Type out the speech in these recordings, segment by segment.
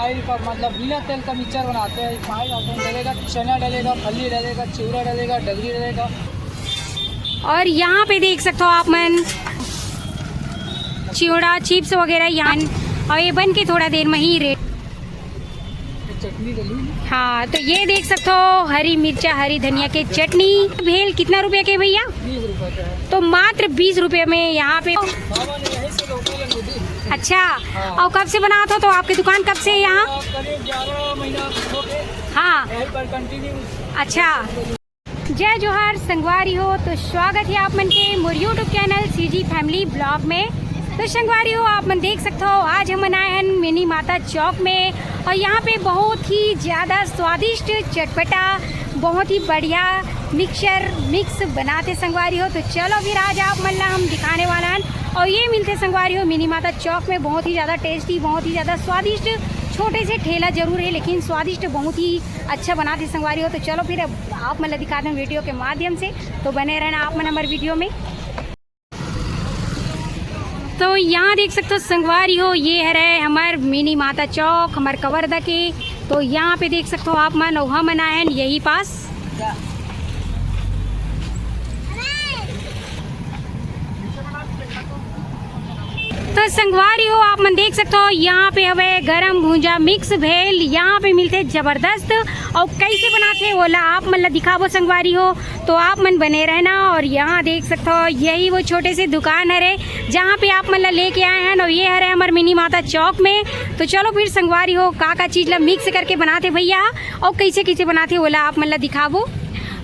Oil का मतलब बिना तेल का मिक्सचर बनाते हैं। इसमें डलेगा चना, डलेगा फली, डलेगा चिवड़ा, डलेगा डगरी, डलेगा। और यहाँ पे देख सकते हो आप मन चिवड़ा चिप्स वगैरह यहाँ, और ये बन के थोड़ा देर में ही रेडी। चटनी डली। हाँ, तो ये देख सकते हो हरी मिर्चा हरी धनिया के चटनी। भेल कितना रुपए के भैया? 20 रुपए का है। तो मात्र 20 रुपए में यहाँ पे। बाबा ने यहीं से लोकल अंगूठी। अच्छा, हाँ। और कब से बना था? तो आपकी दुकान कब से है यहाँ? करीब 11 महीना हो गए। हाँ, यहीं पर कंटिन्यू। अच्छा। जय जोहार संगवारी हो, तो स्वागत है आप मन के मोर YouTube channel CG family blog में। तो संगवारी हो, आप मन देख सकते हो आज हम आए हैं मिनी माता चौक में, और यहाँ पे बहुत ही ज़्यादा स्वादिष्ट चटपटा बहुत ही बढ़िया मिक्सचर मिक्स बनाते संगवारी हो। तो चलो फिर आज आप मन ला हम दिखाने वाला हैं, और ये मिलते संगवारी हो मिनी माता चौक में। बहुत ही ज़्यादा टेस्टी बहुत ही ज़्यादा स्वादिष्ट, छोटे से ठेला जरूर है लेकिन स्वादिष्ट बहुत ही अच्छा बनाते संगवारी हो। तो चलो फिर आप मतलब दिखाते हैं वीडियो के माध्यम से, तो बने रहना आप मन हमारे वीडियो में। तो यहाँ देख सकते हो संगवारी हो, ये है हमार मिनी माता चौक हमार कवर्धा के। तो यहाँ पे देख सकते हो आप मन ओहा मनाए हैं यही पास। तो संगवारी हो आप मन देख सकते हो यहाँ पे हवे गरम भूंजा मिक्स भेल यहाँ पे मिलते जबरदस्त। और कैसे बनाते बोला आप मन ला दिखावो संगवारी हो, तो आप मन बने रहना। और यहाँ देख सकते हो यही वो छोटे से दुकान है जहाँ पे आप मन ला लेके आए हैं, और ये है हमारे मिनी माता चौक में। तो चलो फिर संगवारी हो का चीज़ ला मिक्स करके बनाते भैया, और कैसे कैसे बनाते बोला आप मन ला दिखावो।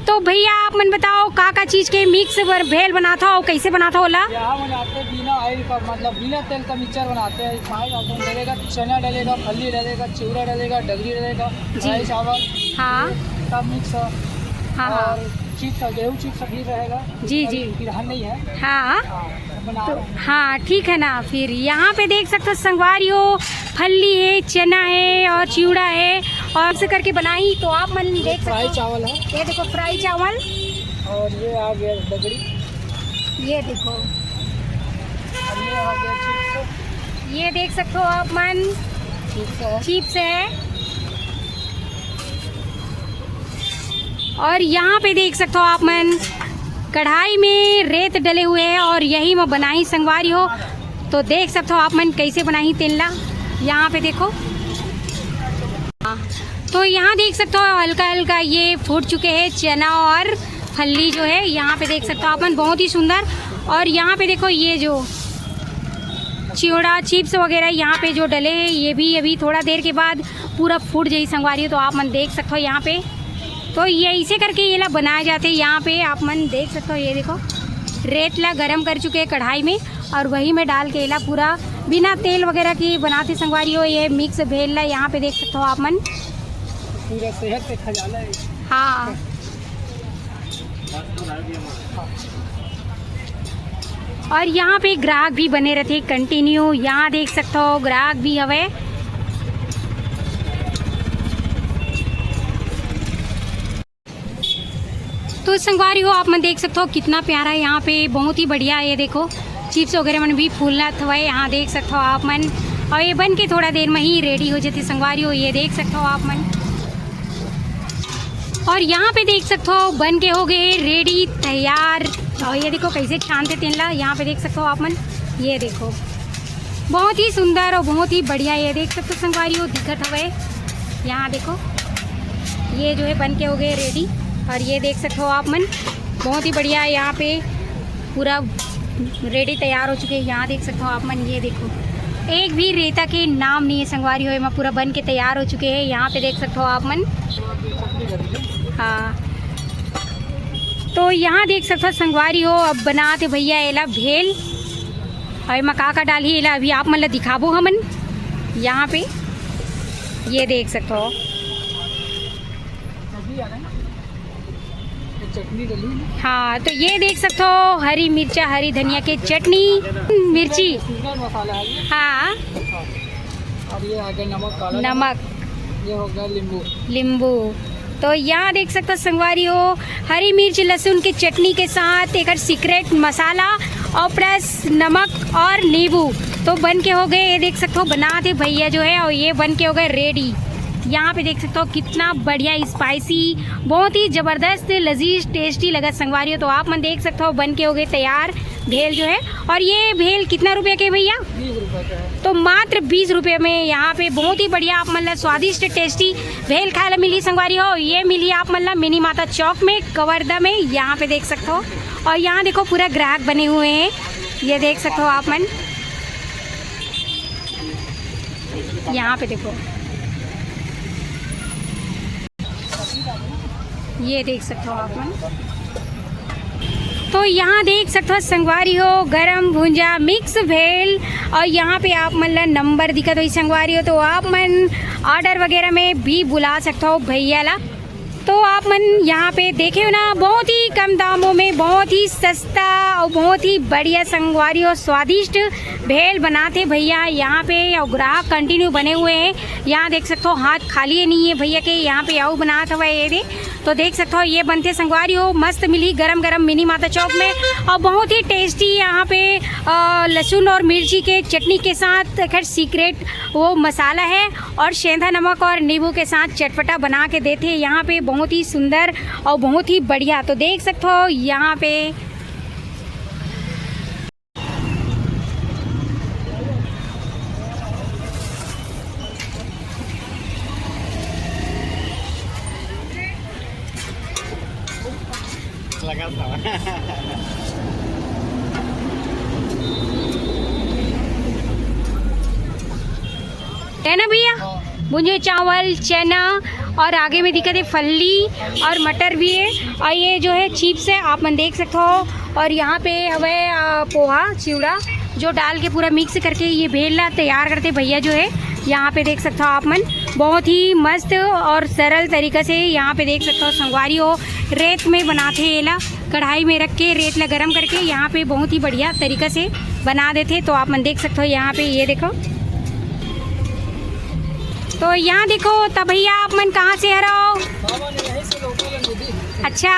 तो भैया आप मन बताओ का चीज़ के मिक्स भेल बनाता हो, कैसे बनाता होला? यहाँ बनाते बिना ऑयल का मतलब बिना तेल का मिक्सचर बनाते हैं। इसमें डलेगा चना, डलेगा फली, डलेगा चिवड़ा, डलेगा डगरी, डलेगा राइस चावल। हाँ, सब मिक्स। हाँ, और चिप्स गेहूँ चिप्स भी रहेगा। जी जी, फिलहाल नहीं है। हाँ, बना तो हाँ ठीक है ना। फिर यहाँ पे देख सकते हो संगवारी हो फली है, चना है और चिवड़ा है, और ऐसे करके बनाई। तो आप मन देख सकते फ्राई हो चावल है। ये देखो फ्राई चावल, और ये आ गया डगरी। ये देखो, और ये आ गया चिप्स। ये देख सकते हो आप मन चिप्स है। चिप्स है। और यहाँ पे देख सकते हो आप मन कढ़ाई में रेत डले हुए हैं, और यही मैं बनाई संगवारी हो। तो देख सकते हो आप मन कैसे बनाई तेला, यहाँ पे देखो। तो यहाँ देख सकते हो हल्का हल्का ये फूट चुके हैं चना और फली जो है, यहाँ पे देख सकते हो आप मन बहुत ही सुंदर। और यहाँ पे देखो ये जो चिवड़ा चिप्स वगैरह यहाँ पे जो डले हैं, ये भी अभी थोड़ा देर के बाद पूरा फूट जाए संगवारी हो। तो आप मन देख सकते हो यहाँ पे, तो ये ऐसे करके ये ला बनाए जाते हैं। यहाँ पे आप मन देख सकते हो ये देखो रेत ला गरम कर चुके हैं कढ़ाई में, और वही में डाल के ये ला पूरा बिना तेल वगैरह की बनाते संगवारी हो। ये मिक्स भेल ला यहाँ पे देख सकते हो आप मन, पूरा सेहत पे खजाना है। हाँ। और यहाँ पे ग्राहक भी बने रहते कंटिन्यू, यहाँ देख सकते हो ग्राहक भी हवे। तो संगवारी हो आप मन देख सकते हो कितना प्यारा है यहाँ पे, बहुत ही बढ़िया है। ये देखो चिप्स वगैरह मन भी फूलना हुआ है, यहाँ देख सकते हो आप मन। और ये बन के थोड़ा देर में ही रेडी हो जाती संगवारी हो, ये देख सकते हो आप मन। और यहाँ पे देख सकते हो बन के हो गए रेडी तैयार। और ये देखो कैसे छानते तेला, यहाँ पे देख सकते हो आप मन। ये देखो बहुत ही सुंदर और बहुत ही बढ़िया, ये देख सकते हो संगवारी हो दिखत हवे। यहाँ देखो ये जो है बन के हो गए रेडी, और ये देख सकते हो आप मन बहुत ही बढ़िया है। यहाँ पे पूरा रेडी तैयार हो चुके हैं, यहाँ देख सकते हो आप मन। ये देखो एक भी रेता के नाम नहीं है संगवारी हो, मैं पूरा बन के तैयार हो चुके हैं, यहाँ पे देख सकते हो आप मन। हाँ, तो यहाँ देख सकते हो संगवारी हो अब बनाते भैया एला भेल, और मका का डाली एला अभी आप मतलब दिखाबो हमन। यहाँ पे ये देख सकते हो चटनी डली। हाँ, तो ये देख सकते हो हरी मिर्चा हरी धनिया के चटनी मिर्ची। मसाला है। हाँ, और ये आ गया नमक काला नमक, ये हो गया नींबू। नींबू। तो यहाँ देख सकते हो संगवारी हो, हरी मिर्च लहसुन की चटनी के साथ एक सीक्रेट मसाला और प्लस नमक और नींबू। तो बन के हो गए, ये देख सकते हो बनाते भैया जो है, और ये बन के हो गए रेडी। यहाँ पे देख सकते हो कितना बढ़िया स्पाइसी, बहुत ही ज़बरदस्त लजीज टेस्टी लगा संगवारी हो। तो आप मन देख सकते हो बन के हो गए तैयार भेल जो है। और ये भेल कितना रुपये के भैया? 20 रुपये का है। तो मात्र 20 रुपये में यहाँ पे बहुत ही बढ़िया आप मतलब स्वादिष्ट टेस्टी भेल खाने मिली संगवारी हो। ये मिली आप मतलब मिनी माता चौक में, कवर्धा में, यहाँ पे देख सकते हो। और यहाँ देखो पूरा ग्राहक बने हुए हैं, ये देख सकते हो आप मन, यहाँ पे देखो, ये देख सकते हो आप मन। तो यहाँ देख सकते हो संगवारी हो गरम भुंजा मिक्स भेल। और यहाँ पे आप मतलब नंबर दिखा तो संगवारी हो, तो आप मन ऑर्डर वगैरह में भी बुला सकते हो भैया ला। तो आप मन यहाँ पे देखे हो ना, बहुत ही कम दामों में बहुत ही सस्ता और बहुत ही बढ़िया संगवारी और स्वादिष्ट भेल बनाते भैया यहाँ पे। और ग्राहक कंटिन्यू बने हुए हैं, यहाँ देख सकते हो हाथ खाली नहीं है भैया के, यहाँ पे आओ बनाता हुआ ये दे। तो देख सकते हो ये बनते संगवारी हो, मस्त मिली गरम गरम मिनी माता चौक में। और बहुत ही टेस्टी यहाँ पे लहसुन और मिर्ची के चटनी के साथ खैर सीक्रेट वो मसाला है, और सेंधा नमक और नींबू के साथ चटपटा बना के देते हैं यहाँ पे, बहुत ही सुंदर और बहुत ही बढ़िया। तो देख सकते हो यहाँ पे लगा था। है ना भैया, भुंजे चावल चना और आगे में दिक्कत है फल्ली और मटर भी है। और ये जो है चिप्स है आप मन देख सकते हो। और यहाँ पे हमें पोहा चिवड़ा जो डाल के पूरा मिक्स करके ये भेलना तैयार करते भैया जो है, यहाँ पे देख सकते हो आप मन। बहुत ही मस्त और सरल तरीक़े से यहाँ पे देख सकते हो संगवारी हो, रेत में बनाते हैं एला, कढ़ाई में रख के रेत ला गरम करके यहाँ पे बहुत ही बढ़िया तरीक़े से बना देते। तो आप मन देख सकते हो यहाँ पे, ये देखो। तो यहाँ देखो तब भैया आप मन कहाँ से हराओ? अच्छा,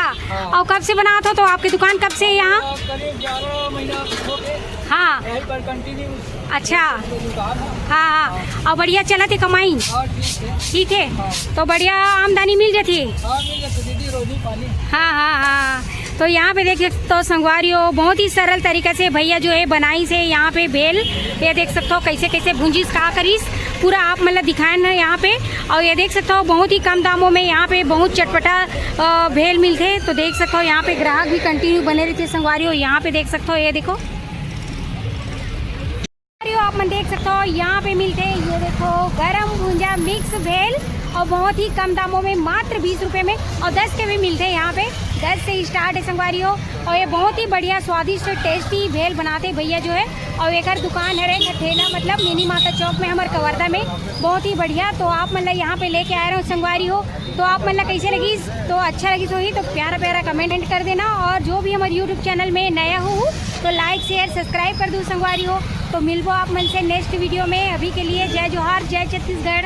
और कब से बनाते हो? तो आपकी दुकान कब से है यहाँ? करीब 11 महीना हो गए। हाँ यहीं पर कंटिन्यू अच्छा, दुकान है। हाँ हाँ, और बढ़िया चला थे कमाई? हाँ ठीक है। ठीक है, तो बढ़िया आमदनी मिल जाती है? हाँ मिल जाती दीदी, रोजी पानी। हाँ हाँ हाँ। तो यहाँ पे देख सकते हो संगवारी हो, बहुत ही सरल तरीके से भैया जो है बनाई से यहाँ पे भेल, ये देख सकते हो कैसे कैसे भुंजीस का करीस पूरा आप मतलब दिखाए ना यहाँ पे। और ये देख सकते हो बहुत ही कम दामों में यहाँ पे बहुत चटपटा भेल मिलते। तो देख सकते हो यहाँ पे ग्राहक भी कंटिन्यू बने रहते संगवारी हो। यहाँ पे देख सकते हो, ये देखो आप मन देख सकते हो यहाँ पे मिलते हैं, ये देखो गरम भुंजा मिक्स भेल, और बहुत ही कम दामों में मात्र 20 रुपये में, और 10 के भी मिलते हैं यहाँ पे, 10 से स्टार्ट है संगवारी हो। और ये बहुत ही बढ़िया स्वादिष्ट टेस्टी भेल बनाते भैया जो है। और एक दुकान है ठेला मतलब मिनी माता चौक में हमारे कवर्धा में, बहुत ही बढ़िया। तो आप मतलब यहाँ पे लेके आ रहे हो संगवारी हो, तो आप मतलब कैसे लगी? तो अच्छा लगी तो प्यारा प्यारा कमेंट कर देना। और जो भी हमारे यूट्यूब चैनल में नया हो तो लाइक शेयर सब्सक्राइब कर दूँ संगवारी हो। तो मिलबो आप मन से नेक्स्ट वीडियो में। अभी के लिए जय जोहार, जय छत्तीसगढ़।